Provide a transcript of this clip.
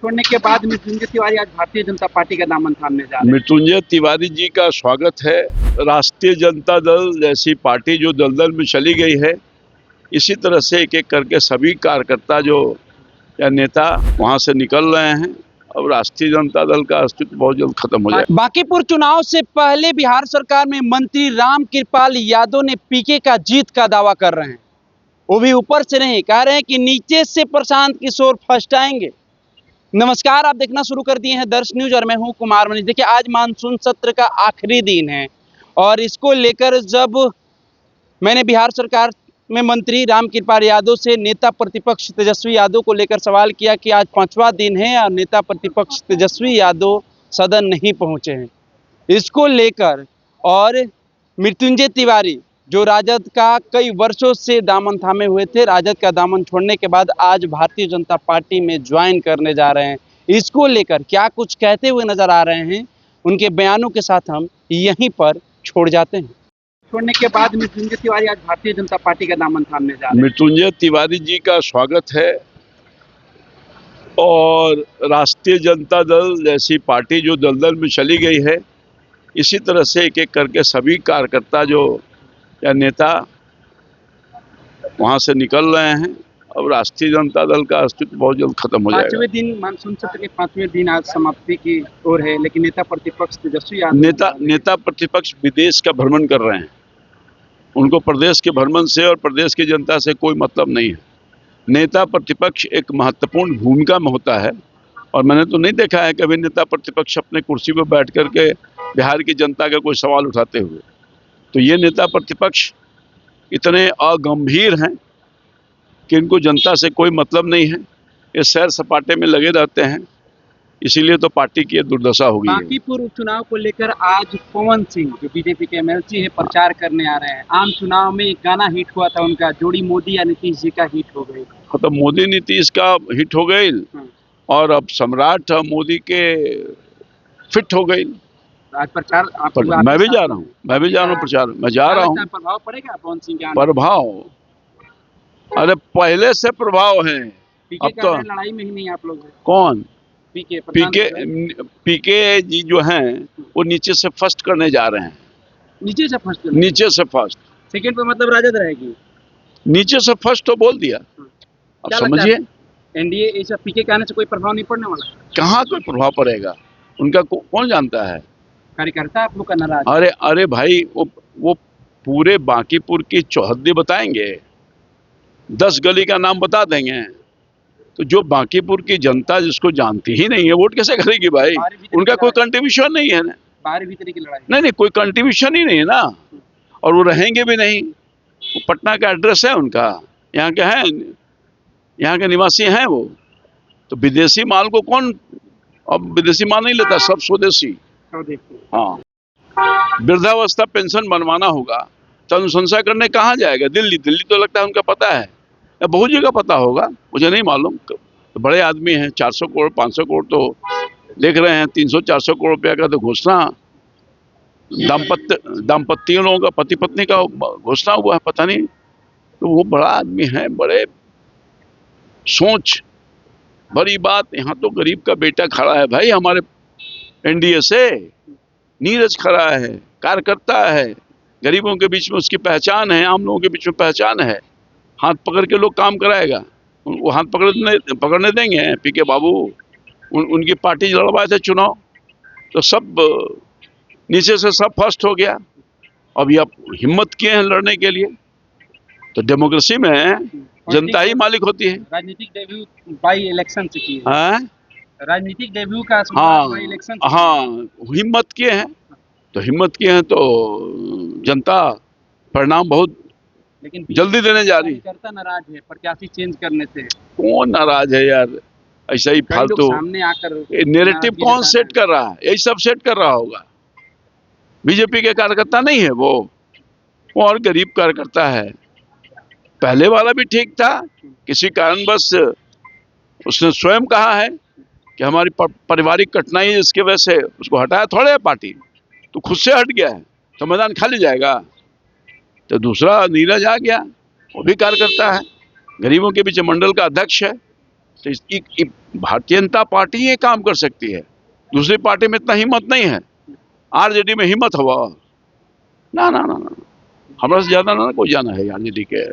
छोड़ने के बाद मृत्युंजय तिवारी आज भारतीय जनता पार्टी का दामन थामने जा रहे हैं। मृत्युंजय तिवारी जी का स्वागत है। राष्ट्रीय जनता दल जैसी पार्टी जो दलदल में चली गई है, इसी तरह से एक एक करके सभी कार्यकर्ता जो या नेता वहां से निकल रहे हैं। अब राष्ट्रीय जनता दल का अस्तित्व बहुत जल्द खत्म हो जाएगा। बांकीपुर चुनाव से पहले बिहार सरकार में मंत्री रामकृपाल यादव ने पीके का जीत का दावा कर रहे हैं। वो भी ऊपर से नहीं, कह रहे हैं कि नीचे से प्रशांत किशोर फर्स्ट आएंगे। नमस्कार, आप देखना शुरू कर दिए हैं दर्श न्यूज और मैं हूं कुमार मनीष। देखिए, आज मानसून सत्र का आखिरी दिन है और इसको लेकर जब मैंने बिहार सरकार में मंत्री रामकृपाल यादव से नेता प्रतिपक्ष तेजस्वी यादव को लेकर सवाल किया कि आज 5वां दिन है और नेता प्रतिपक्ष तेजस्वी यादव सदन नहीं पहुंचे हैं, इसको लेकर और मृत्युंजय तिवारी जो राजद का कई वर्षों से दामन थामे हुए थे, राजद का दामन छोड़ने के बाद आज भारतीय जनता पार्टी में ज्वाइन करने जा रहे हैं, इसको लेकर क्या कुछ कहते हुए नजर आ रहे हैं, उनके बयानों के साथ हम यहीं पर छोड़ जाते हैं। छोड़ने के बाद मृत्युंजय तिवारी आज भारतीय जनता पार्टी का दामन थामने जा रहे हैं। मृत्युंजय तिवारी जी का स्वागत है और राष्ट्रीय जनता दल जैसी पार्टी जो दलदल में चली गई है, इसी तरह से एक एक करके सभी कार्यकर्ता जो या नेता वहां से निकल रहे हैं। अब राष्ट्रीय जनता दल का अस्तित्व बहुत जल्द खत्म हो जाएगा। 5वें दिन मानसून सत्र के 5वें दिन आज समाप्ति की ओर है, लेकिन नेता प्रतिपक्ष तेजस्वी यादव नेता प्रतिपक्ष विदेश का भ्रमण कर रहे हैं। उनको प्रदेश के भ्रमण से और प्रदेश की जनता से कोई मतलब नहीं है। नेता प्रतिपक्ष एक महत्वपूर्ण भूमिका में होता है और मैंने तो नहीं देखा है कभी नेता प्रतिपक्ष अपने कुर्सी पर बैठ करके बिहार की जनता का कोई सवाल उठाते हुए। तो ये नेता प्रतिपक्ष इतने अगंभीर हैं कि इनको जनता से कोई मतलब नहीं है। ये सैर सपाटे में लगे रहते हैं, इसीलिए तो पार्टी की दुर्दशा हो गई है। बांकीपुर उपचुनाव को लेकर आज पवन सिंह जो बीजेपी के एमएलसी है प्रचार करने आ रहे हैं। आम चुनाव में एक गाना हिट हुआ था उनका, जोड़ी मोदी या नीतीश जी का हिट हो गई। तो मोदी नीतीश का हिट हो गई और अब सम्राट मोदी के फिट हो गई। आज प्रचार मैं भी जा रहा हूँ, प्रचार में जा रहा हूँ। प्रभाव पड़ेगा पवन सिंह के? प्रभाव, अरे पहले से प्रभाव है। अब तो लड़ाई में ही नहीं आप लोग। कौन? पीके जी जो हैं वो नीचे से फर्स्ट करने जा रहे हैं। नीचे से फर्स्ट सेकंड पे मतलब राजद रहेगी। नीचे से फर्स्ट तो बोल दिया। अब समझिए, एनडीए ऐसा पीके के आने से कोई प्रभाव नहीं पड़ने वाला। कहाँ कोई प्रभाव पड़ेगा? उनका कौन जानता है? कार्यकर्ता आप लोग का नाराज। अरे भाई, वो पूरे बांकीपुर की चौहद्दी बताएंगे, 10 गली का नाम बता देंगे। तो जो बांकीपुर की जनता जिसको जानती ही नहीं है, वोट कैसे करेगी भाई? उनका कोई कंट्रीब्यूशन नहीं है ना। बाहरी भीतरी की लड़ाई नहीं, कोई कंट्रीब्यूशन ही नहीं है ना, और वो रहेंगे भी नहीं। वो पटना का एड्रेस है उनका, यहाँ के हैं, यहाँ के निवासी हैं वो। तो विदेशी माल को कौन, अब विदेशी माल नहीं लेता, सब स्वदेशी। हाँ, वृद्धावस्था पेंशन बनवाना होगा तो अनुशंसा करने कहाँ जाएगा? दिल्ली तो लगता है उनका पता है, या बहुत जगह पता होगा, मुझे नहीं मालूम। तो बड़े आदमी हैं, 400 करोड़ 500 करोड़ तो देख रहे हैं, 300-400 करोड़ रुपया का तो घोषणा दाम्पत्य लोगों का, पति पत्नी का घोषणा हुआ है, पता नहीं। तो वो बड़ा आदमी है, बड़े सोच, बड़ी बात। यहाँ तो गरीब का बेटा खड़ा है भाई, हमारे एनडीए से नीरज खड़ा है, कार्यकर्ता है, गरीबों के बीच में उसकी पहचान है, आम लोगों के बीच में पहचान है। हाथ पकड़ के लोग काम कराएगा, वो हाथ पकड़ने देंगे? पीके बाबू उनकी पार्टी लड़वाए थे चुनाव, तो सब नीचे से सब फर्स्ट हो गया। अब ये हिम्मत किए हैं लड़ने के लिए। तो डेमोक्रेसी में जनता ही मालिक होती है। राजनीतिक डेब्यू बाई इलेक्शन से की है। राजनीतिक डेब्यू का बाई इलेक्शन। हाँ, हिम्मत किए हैं तो जनता परिणाम बहुत लेकिन जल्दी देने जा रही है। कार्यकर्ता नाराज है प्रत्याशी चेंज करने से। कौन नाराज है यार? ऐसा ही फालतू सामने आकर नैरेटिव कौन सेट कर रहा है? यही सब सेट कर रहा होगा। बीजेपी के कार्यकर्ता नहीं है वो और गरीब कार्यकर्ता है। पहले वाला भी ठीक था, किसी कारणवश उसने स्वयं कहा है कि हमारी पारिवारिक कठिनाई है, इसके वजह से उसको हटाया थोड़े पार्टी, तो खुद से हट गया है तो मैदान खाली जाएगा। तो दूसरा नीरज आ गया, वो भी कार्यकर्ता है, गरीबों के बीच मंडल का अध्यक्ष है, तो भारतीय जनता पार्टी ये काम कर सकती है, दूसरी पार्टी में इतना हिम्मत नहीं है। आरजेडी में हिम्मत हुआ ना ना ना ना, हमारे से ज्यादा ना कोई जाना है आरजेडी के।